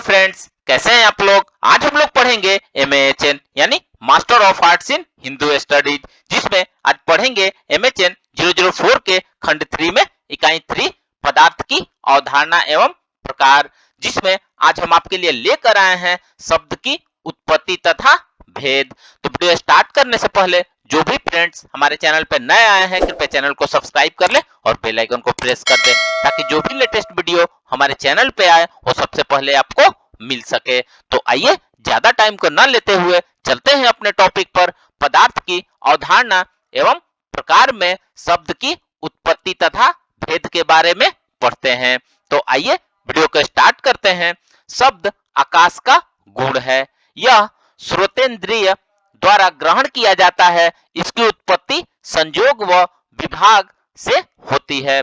Friends, कैसे हैं आप लोग। आज हम लोग पढ़ेंगे MAHN यानी master of arts in Hindu studies, जिसमें आज पढ़ेंगे MHN 004 के खंड 3 में इकाई 3 पदार्थ की अवधारणा एवं प्रकार, जिसमें आज हम आपके लिए लेकर आए हैं शब्द की उत्पत्ति तथा भेद। तो वीडियो स्टार्ट करने से पहले जो भी फ्रेंड्स हमारे चैनल पर नए आए हैं, कृपया चैनल को सब्सक्राइब कर ले और बेल आइकन को प्रेस कर दे, ताकि जो भी लेटेस्ट वीडियो हमारे चैनल पे आए वो सबसे पहले आपको मिल सके। तो आइए ज्यादा टाइम को न लेते हुए चलते हैं अपने टॉपिक पर। पदार्थ की अवधारणा एवं प्रकार में शब्द की उत्पत्ति तथा भेद के बारे में पढ़ते हैं। तो आइए वीडियो को स्टार्ट करते हैं। शब्द आकाश का गुण है। यह श्रोतेंद्रिय द्वारा ग्रहण किया जाता है। इसकी उत्पत्ति संयोग व विभाग से होती है।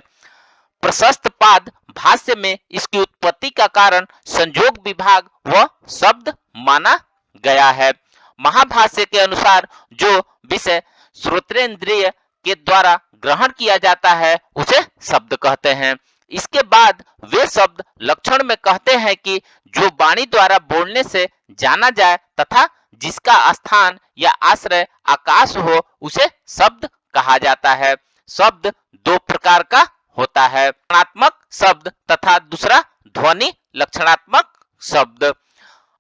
प्रशस्त पाद भाष्य में इसकी उत्पत्ति का कारण संयोग विभाग व शब्द माना गया है। महाभाष्य के अनुसार जो विषय श्रोतेंद्रिय के द्वारा ग्रहण किया जाता है उसे शब्द कहते हैं। इसके बाद वे शब्द लक्षण में कहते हैं कि जो वाणी द्वारा बोलने से जाना जाए तथा जिसका स्थान या आश्रय आकाश हो उसे शब्द कहा जाता है। शब्द दो प्रकार का होता है, लक्षणात्मक शब्द तथा दूसरा ध्वनि लक्षणात्मक शब्द।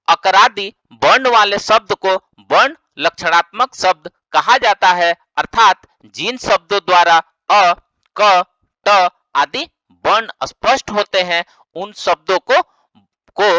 अकरादि वर्ण वाले शब्द को वर्ण लक्षणात्मक शब्द कहा जाता है, अर्थात जिन शब्दों द्वारा अ, क, ट आदि वर्ण स्पष्ट होते हैं उन शब्दों को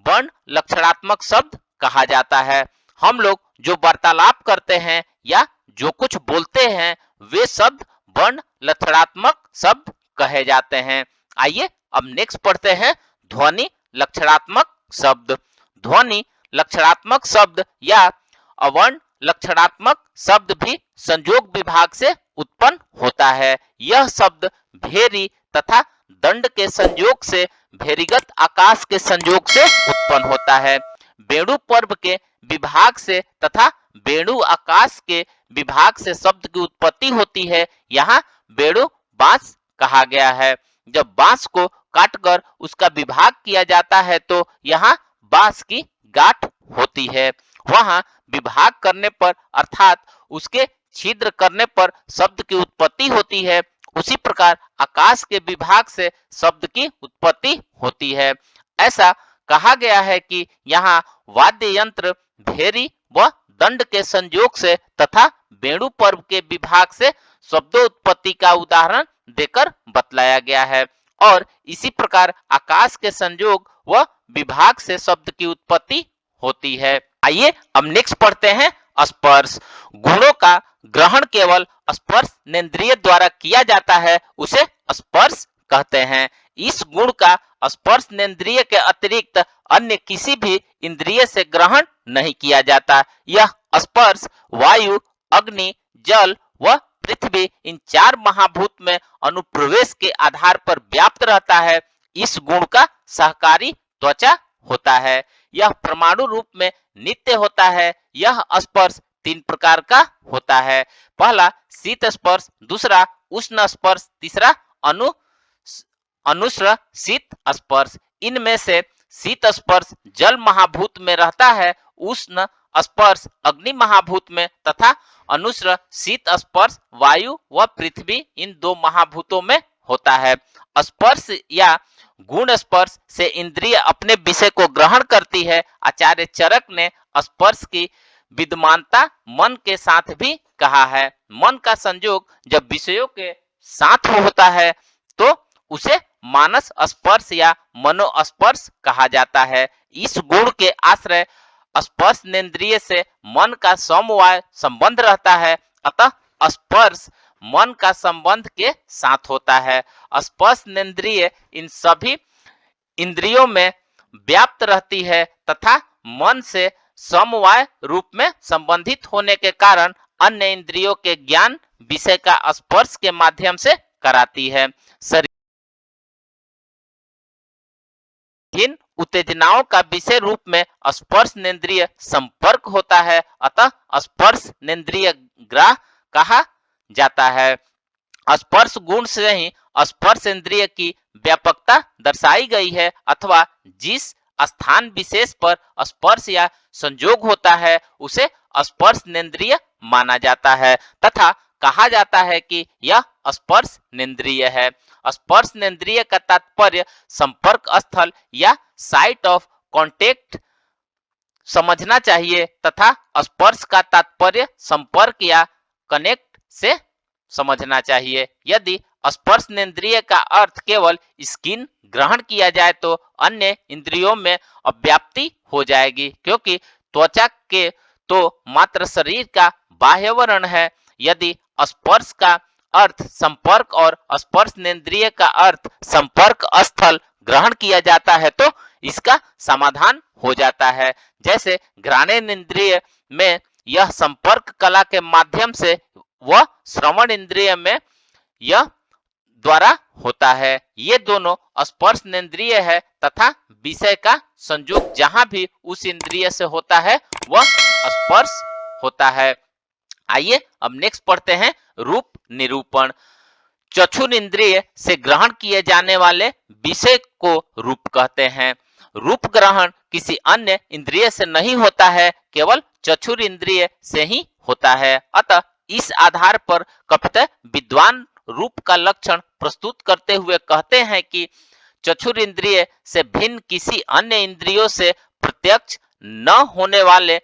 वर्ण लक्षणात्मक शब्द कहा जाता है। हम लोग जो वार्तालाप करते हैं या जो कुछ बोलते हैं वे शब्द वर्ण लक्षणात्मक शब्द कहे जाते हैं। आइए अब नेक्स्ट पढ़ते हैं ध्वनि लक्षणात्मक शब्द। ध्वनि लक्षणात्मक शब्द या अवर्ण लक्षणात्मक शब्द भी संयोग विभाग से उत्पन्न होता है। यह शब्द भेरी तथा दंड के संयोग से भेरीगत आकाश के संयोग से उत्पन्न होता है। वेणु पर्व के विभाग से तथा वेणु आकाश के विभाग से शब्द की उत्पत्ति होती है। यहाँ वेणु बांस कहा गया है। जब बांस को काटकर उसका विभाग किया जाता है तो यहाँ बांस की गांठ होती है। वहां विभाग करने पर अर्थात उसके छिद्र करने पर शब्द की उत्पत्ति होती है। उसी प्रकार आकाश के विभाग से शब्द की उत्पत्ति होती है। ऐसा कहा गया है कि यहाँ वाद्य यंत्र भेरी व दंड के संयोग से तथा वेणु पर्व के विभाग से शब्दोत्पत्ति का उदाहरण देकर बतलाया गया है। और इसी प्रकार आकाश के संयोग व विभाग से शब्द की उत्पत्ति होती है। आइए अब नेक्स्ट पढ़ते हैं स्पर्श। गुणों का ग्रहण केवल स्पर्शेंद्रिय द्वारा किया जाता है उसे स्पर्श कहते हैं। इस गुण का स्पर्शेंद्रिय के अतिरिक्त अन्य किसी भी इंद्रिय से ग्रहण नहीं किया जाता। यह स्पर्श वायु, अग्नि, जल व पृथ्वी इन चार महाभूत में अनुप्रवेश के आधार पर व्याप्त रहता है। इस गुण का सहकारी त्वचा होता है। यह परमाणु रूप में नित्य होता है। यह स्पर्श तीन प्रकार का होता है। पहला शीत स्पर्श, दूसरा उष्ण स्पर्श, तीसरा अनुश्र शीत स्पर्श। इनमें से शीत स्पर्श जल महाभूत में रहता है, उष्ण स्पर्श अग्नि महाभूत में तथा अनुश्र शीत स्पर्श वायु व पृथ्वी इन दो महाभूतों में होता है। स्पर्श या गुण स्पर्श से इंद्रिय अपने विषय को ग्रहण करती है। आचार्य चरक ने स्पर्श की विद्यमानता मन के साथ भी कहा है। मन का संयोग जब विषयों के साथ होता है तो उसे मानस स्पर्श या मनोस्पर्श कहा जाता है। इस गुण के आश्रय स्पर्शेंद्रिय से मन का समवाय संबंध रहता है, अतः स्पर्श मन का संबंध के साथ होता है। स्पर्शेंद्रिय इन सभी इंद्रियों में व्याप्त रहती है तथा मन से समवाय रूप में संबंधित होने के कारण अन्य इंद्रियों के ज्ञान विषय का स्पर्श के माध्यम से कराती है। इन उत्तेजनाओं का विषय रूप में स्पर्शेंद्रिय संपर्क होता है, अतः स्पर्शेंद्रिय ग्राह कहा जाता है। स्पर्श गुण से ही स्पर्शेंद्रिय की व्यापकता दर्शाई गई है, अथवा जिस स्थान विशेष पर स्पर्श या संयोग होता है उसे स्पर्शनेंद्रिय माना जाता है तथा कहा जाता है कि यह स्पर्शनेंद्रिय है। स्पर्शनेंद्रिय का तात्पर्य संपर्क स्थल या साइट ऑफ कॉन्टेक्ट समझना चाहिए तथा स्पर्श का तात्पर्य संपर्क या कनेक्ट से समझना चाहिए। यदि स्पर्शनेंद्रिय का अर्थ केवल स्किन ग्रहण किया जाए तो अन्य इंद्रियों में अव्याप्ति हो जाएगी, क्योंकि त्वचा के तो मात्र शरीर का बाह्यवरण है। यदि स्पर्श का अर्थ संपर्क और स्पर्शनेंद्रिय का अर्थ संपर्क स्थल ग्रहण किया जाता है तो इसका समाधान हो जाता है। जैसे घ्राणेन्द्रिय में यह संपर्क कला के माध्यम से व श्रवण इंद्रिय में यह द्वारा होता है। ये दोनों स्पर्शनेंद्रिय है तथा विषय का संयोग जहां भी उस इंद्रिय से होता है वह स्पर्श होता है। आइए अब नेक्स्ट पढ़ते हैं रूप निरूपण। चक्षुर इंद्रिय से ग्रहण किए जाने वाले विषय को रूप कहते हैं। रूप ग्रहण किसी अन्य इंद्रिय से नहीं होता है, केवल चक्षुर इंद्रिय से ही होता है। अतः इस आधार पर कपितः विद्वान रूप का लक्षण प्रस्तुत करते हुए कहते हैं कि चक्षुर इंद्रिय से भिन्न किसी अन्य इंद्रियों से प्रत्यक्ष न होने वाले,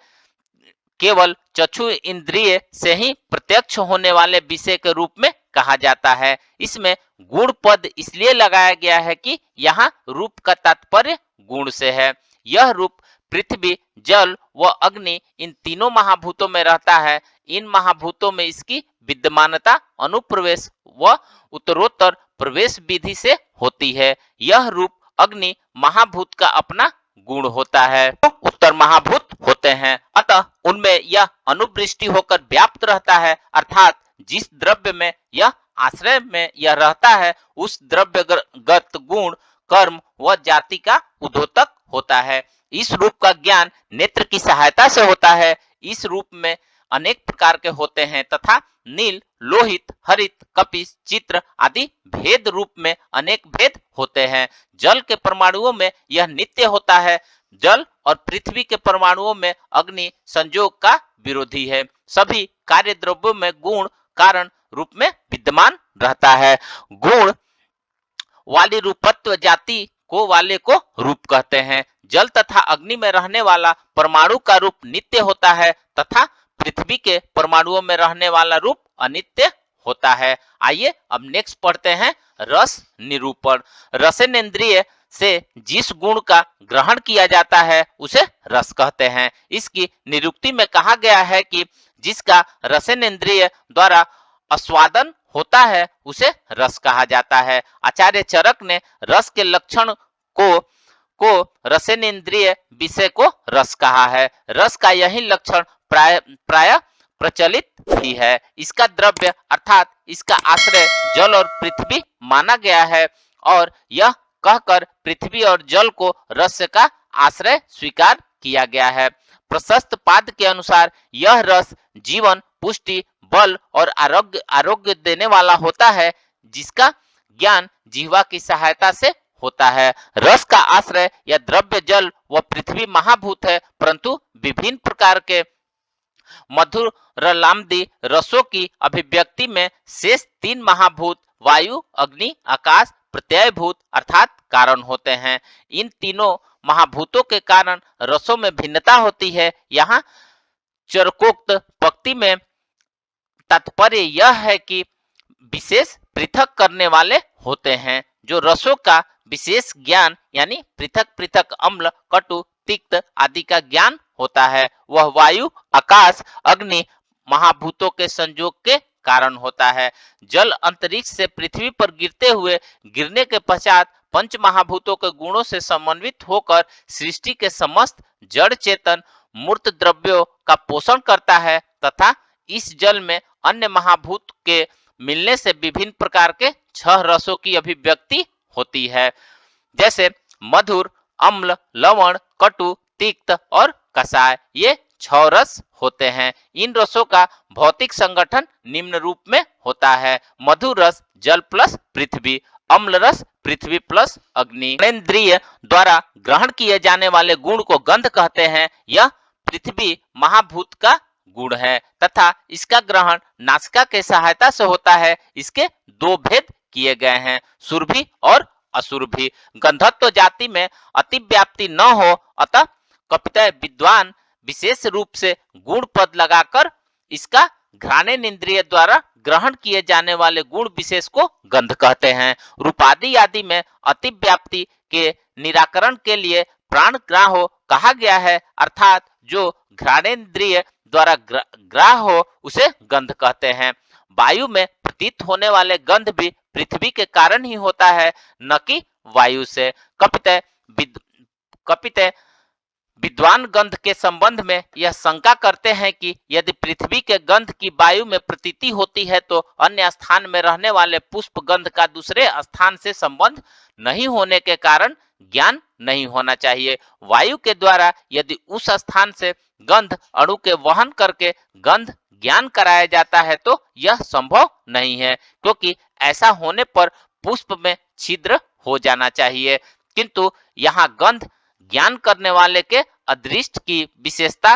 केवल चक्षु इंद्रिय से ही प्रत्यक्ष होने वाले विषय के रूप में कहा जाता है। इसमें गुण पद इसलिए लगाया गया है कि यहाँ रूप का तात्पर्य गुण से है। यह रूप पृथ्वी, जल व अग्नि इन तीनों महाभूतों में रहता है। इन महाभूतों में इसकी विद्यमानता अनुप्रवेश व उत्तरोत्तर प्रवेश विधि से होती है। यह रूप अग्नि महाभूत का अपना गुण होता है, तो उत्तर महाभूत होते हैं, अतः उनमें यह अनुवृष्टि होकर व्याप्त रहता है, अर्थात जिस द्रव्य में यह आश्रय में यह रहता है उस द्रव्यगत गुण, कर्म व जाति का उद्योतक होता है। इस रूप का ज्ञान नेत्र की सहायता से होता है। इस रूप में अनेक प्रकार के होते हैं तथा नील, लोहित, हरित, कपिश, चित्र आदि भेद रूप में अनेक भेद होते हैं। जल के परमाणुओं में यह नित्य होता है। जल और पृथ्वी के परमाणुओं में अग्नि संयोग का विरोधी है। सभी कार्य द्रव्यों में गुण कारण रूप में विद्यमान रहता है। गुण वाली रूपत्व जाति को वाले को रूप कहते हैं। जल तथा अग्नि में रहने वाला परमाणु का रूप नित्य होता है तथा पृथ्वी के परमाणुओं में रहने वाला रूप अनित्य होता है। आइए अब नेक्स्ट पढ़ते हैं रस निरूपण। रसनेंद्रिय से जिस गुण का ग्रहण किया जाता है उसे रस कहते हैं। इसकी निरुक्ति में कहा गया है कि जिसका रसनेंद्रिय द्वारा आस्वादन होता है उसे रस कहा जाता है। आचार्य चरक ने रस के लक्षण को रसनेंद्रिय विषय को रस कहा है। रस का यही लक्षण प्राय प्रचलित भी है। इसका द्रव्य अर्थात इसका आश्रय जल और पृथ्वी माना गया है और यह कहकर पृथ्वी और जल को रस का आश्रय स्वीकार किया गया है। प्रशस्त पाद के अनुसार यह रस जीवन, पुष्टि, बल और आरोग्य देने वाला होता है, जिसका ज्ञान जिह्वा की सहायता से होता है। रस का आश्रय या द्रव्य जल व पृथ्वी महाभूत है, परंतु विभिन्न प्रकार के मधुर रलाम्दी रसों की अभिव्यक्ति में शेष तीन महाभूत वायु, अग्नि, आकाश प्रत्ययभूत अर्थात कारण होते हैं। इन तीनों महाभूतों के कारण रसों में भिन्नता होती है। यहाँ चरकोक्त पंक्ति में तात्पर्य यह है कि विशेष पृथक करने वाले होते हैं। जो रसों का विशेष ज्ञान यानी पृथक पृथक अम्ल, कटु, तिक्त आदि का ज्ञान होता है, वह वायु, आकाश, अग्नि महाभूतों के संयोग के कारण होता है। जल अंतरिक्ष से पृथ्वी पर गिरने के पश्चात पंच महाभूतों के गुणों से समन्वित होकर सृष्टि के समस्त जड़ चेतन मूर्त द्रव्यों का पोषण करता है तथा इस जल में अन्य महाभूत के मिलने से विभिन्न प्रकार के 6 रसों की अभिव्यक्ति होती है, जैसे मधुर, अम्ल, लवण, कटु, तिक्त और कषाय। ये 6 रस होते हैं। इन रसों का भौतिक संगठन निम्न रूप में होता है। मधु रस जल प्लस पृथ्वी, अम्ल रस पृथ्वी प्लस अग्नि। घ्राणेन्द्रिय द्वारा ग्रहण किए जाने वाले गुण को गंध कहते हैं। यह पृथ्वी महाभूत का गुण है तथा इसका ग्रहण नासिका के सहायता से होता है। इसके दो भेद किए गए हैं, सुरभि और असुरभि। गंधत्व जाति में अतिव्याप्ति न हो, अतः कपितय विद्वान विशेष रूप से गुण पद लगाकर इसका घ्राणेन्द्रिय द्वारा ग्रहण किए जाने वाले गुण विशेष को गंध कहते हैं। रूपादि आदि में अतिव्याप्ति के निराकरण के लिए प्राणग्राहो कहा गया है, अर्थात जो घ्राणेन्द्रिय द्वारा ग्राह हो उसे गंध कहते हैं। वायु में प्रतीत होने वाले गंध भी पृथ्वी के कारण ही होता है, न कि वायु से। कपितय विद्वान गंध के संबंध में यह शंका करते हैं कि यदि पृथ्वी के गंध की वायु में प्रतीति होती है तो अन्य स्थान में रहने वाले पुष्प गंध का दूसरे स्थान से संबंध नहीं होने के कारण ज्ञान नहीं होना चाहिए। वायु के द्वारा यदि उस स्थान से गंध अणु के वहन करके गंध ज्ञान कराया जाता है तो यह संभव नहीं है, क्योंकि ऐसा होने पर पुष्प में छिद्र हो जाना चाहिए। किंतु यहाँ गंध ज्ञान करने वाले के अदृष्ट की विशेषता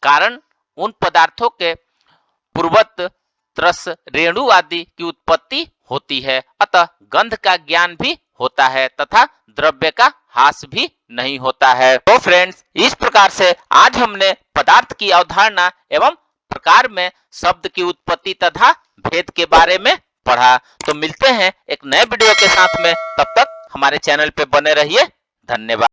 कारण उन पदार्थों के पूर्वत त्रस रेणु आदि की उत्पत्ति होती है, अतः गंध का ज्ञान भी होता है तथा द्रव्य का हास भी नहीं होता है। तो फ्रेंड्स, इस प्रकार से आज हमने पदार्थ की अवधारणा एवं प्रकार में शब्द की उत्पत्ति तथा भेद के बारे में पढ़ा। तो मिलते हैं एक नए वीडियो के साथ में, तब तक हमारे चैनल पे बने रहिए। धन्यवाद।